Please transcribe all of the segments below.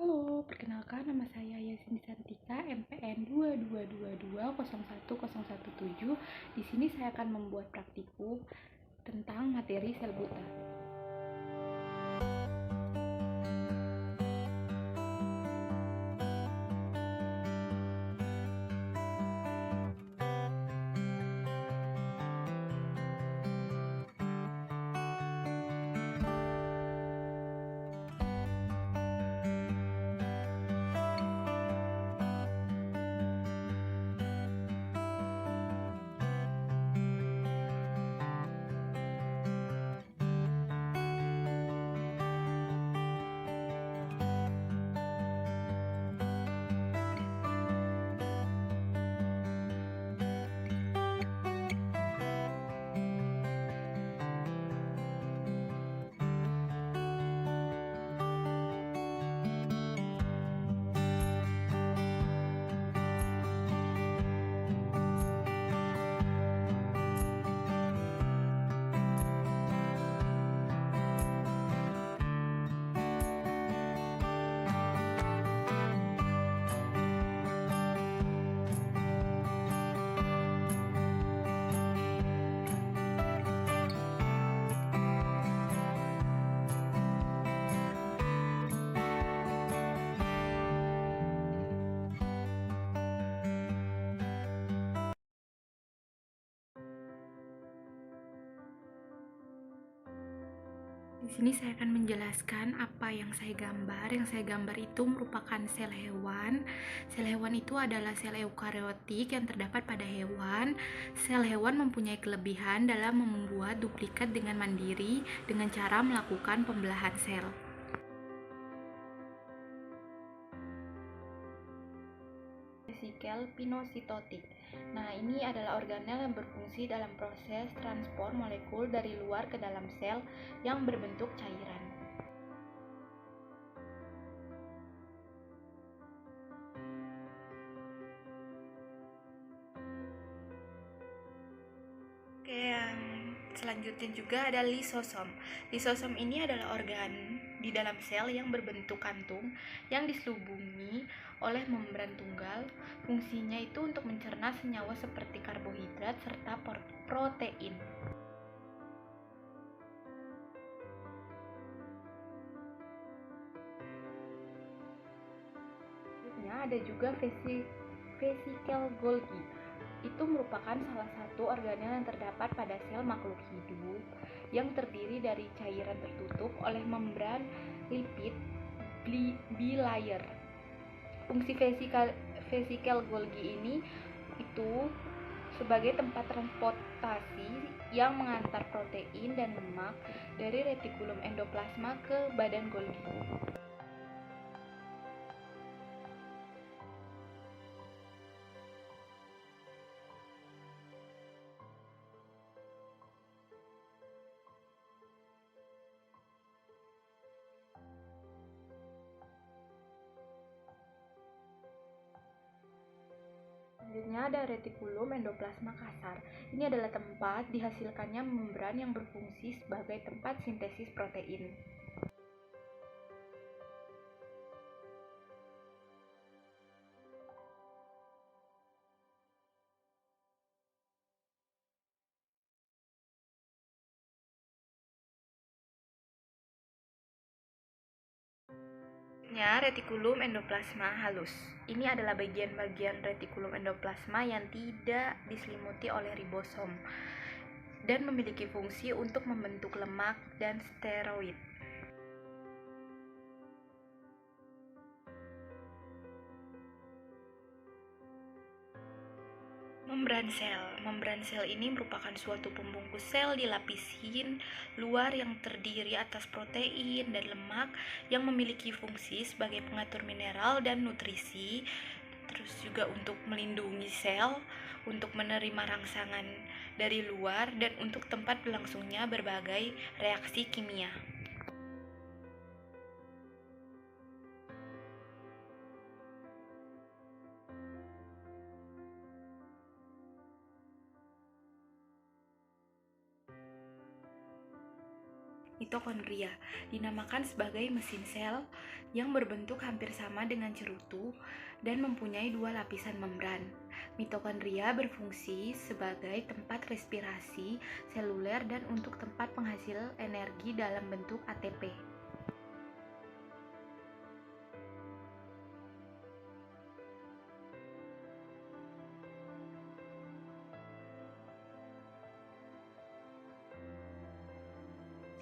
Halo, perkenalkan nama saya Yasin Santika, MPN 222201017. Di sini saya akan membuat praktikum tentang materi sel buta. Di sini saya akan menjelaskan apa yang saya gambar. Yang saya gambar itu merupakan sel hewan. Sel hewan itu adalah sel eukariotik yang terdapat pada hewan. Sel hewan mempunyai kelebihan dalam membuat duplikat dengan mandiri dengan cara melakukan pembelahan sel. Vesikel pinositotik. Nah, ini adalah organel yang berfungsi dalam proses transport molekul dari luar ke dalam sel yang berbentuk cairan. Oke, yang selanjutnya juga ada lisosom. Lisosom ini adalah organ di dalam sel yang berbentuk kantung yang diselubungi oleh membran tunggal. Fungsinya itu untuk mencerna senyawa seperti karbohidrat serta protein. Selanjutnya ada juga vesikel Golgi. Itu merupakan salah satu organel yang terdapat pada sel makhluk hidup yang terdiri dari cairan tertutup oleh membran lipid bilayer. Fungsi vesikel Golgi ini itu sebagai tempat transportasi yang mengantar protein dan lemak dari retikulum endoplasma ke badan Golgi. Selanjutnya ada retikulum endoplasma kasar. Ini adalah tempat dihasilkannya membran yang berfungsi sebagai tempat sintesis protein. Retikulum endoplasma halus. Ini adalah bagian-bagian retikulum endoplasma yang tidak diselimuti oleh ribosom dan memiliki fungsi untuk membentuk lemak dan steroid. Membran sel ini merupakan suatu pembungkus sel dilapisin luar yang terdiri atas protein dan lemak yang memiliki fungsi sebagai pengatur mineral dan nutrisi, terus juga untuk melindungi sel, untuk menerima rangsangan dari luar, dan untuk tempat berlangsungnya berbagai reaksi kimia. mitokondria, dinamakan sebagai mesin sel yang berbentuk hampir sama dengan cerutu dan mempunyai 2 lapisan membran. Mitokondria berfungsi sebagai tempat respirasi seluler dan untuk tempat penghasil energi dalam bentuk ATP.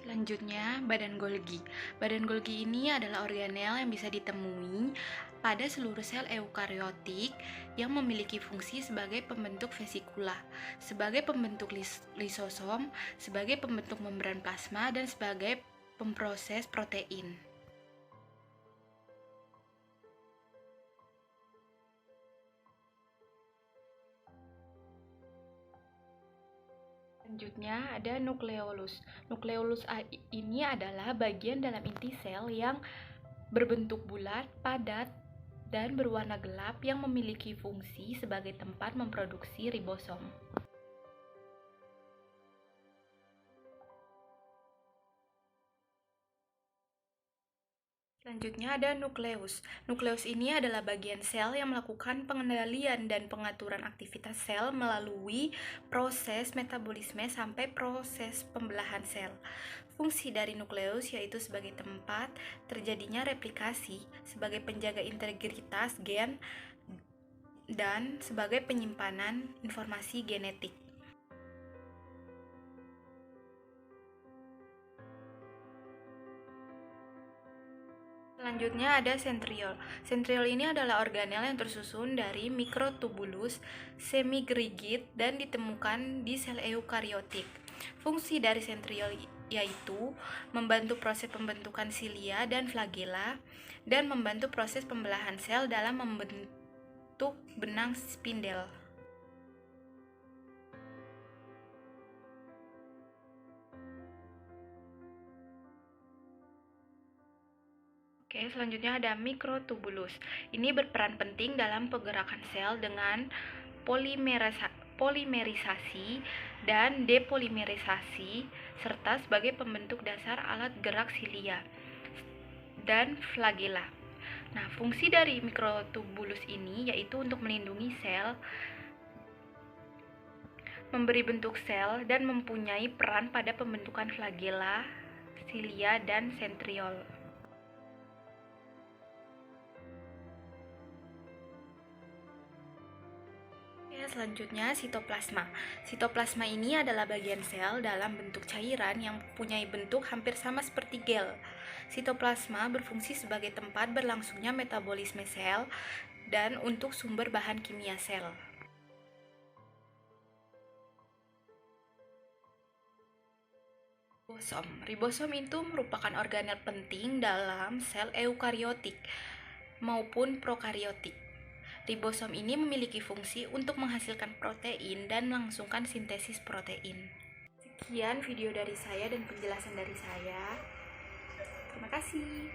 Selanjutnya, badan Golgi. Badan Golgi ini adalah organel yang bisa ditemui pada seluruh sel eukariotik yang memiliki fungsi sebagai pembentuk vesikula, sebagai pembentuk lisosom, sebagai pembentuk membran plasma, dan sebagai pemproses protein. Selanjutnya ada nukleolus. Nukleolus ini adalah bagian dalam inti sel yang berbentuk bulat, padat, dan berwarna gelap yang memiliki fungsi sebagai tempat memproduksi ribosom. Selanjutnya ada nukleus. Nukleus ini adalah bagian sel yang melakukan pengendalian dan pengaturan aktivitas sel melalui proses metabolisme sampai proses pembelahan sel. Fungsi dari nukleus yaitu sebagai tempat terjadinya replikasi, sebagai penjaga integritas gen, dan sebagai penyimpanan informasi genetik. Selanjutnya ada sentriol. Sentriol ini adalah organel yang tersusun dari mikrotubulus semi-rigid dan ditemukan di sel eukariotik. Fungsi dari sentriol yaitu membantu proses pembentukan silia dan flagela dan membantu proses pembelahan sel dalam membentuk benang spindel. Oke, selanjutnya ada mikrotubulus. Ini berperan penting dalam pergerakan sel dengan polimerisasi dan depolimerisasi serta sebagai pembentuk dasar alat gerak silia dan flagela. Nah, fungsi dari mikrotubulus ini yaitu untuk melindungi sel, memberi bentuk sel, dan mempunyai peran pada pembentukan flagela, silia, dan sentriol. Selanjutnya, sitoplasma. Sitoplasma ini adalah bagian sel dalam bentuk cairan yang mempunyai bentuk hampir sama seperti gel. Sitoplasma berfungsi sebagai tempat berlangsungnya metabolisme sel dan untuk sumber bahan kimia sel. Ribosom. Ribosom itu merupakan organel penting dalam sel eukariotik maupun prokariotik. Ribosom ini memiliki fungsi untuk menghasilkan protein dan melangsungkan sintesis protein. Sekian video dari saya dan penjelasan dari saya. Terima kasih.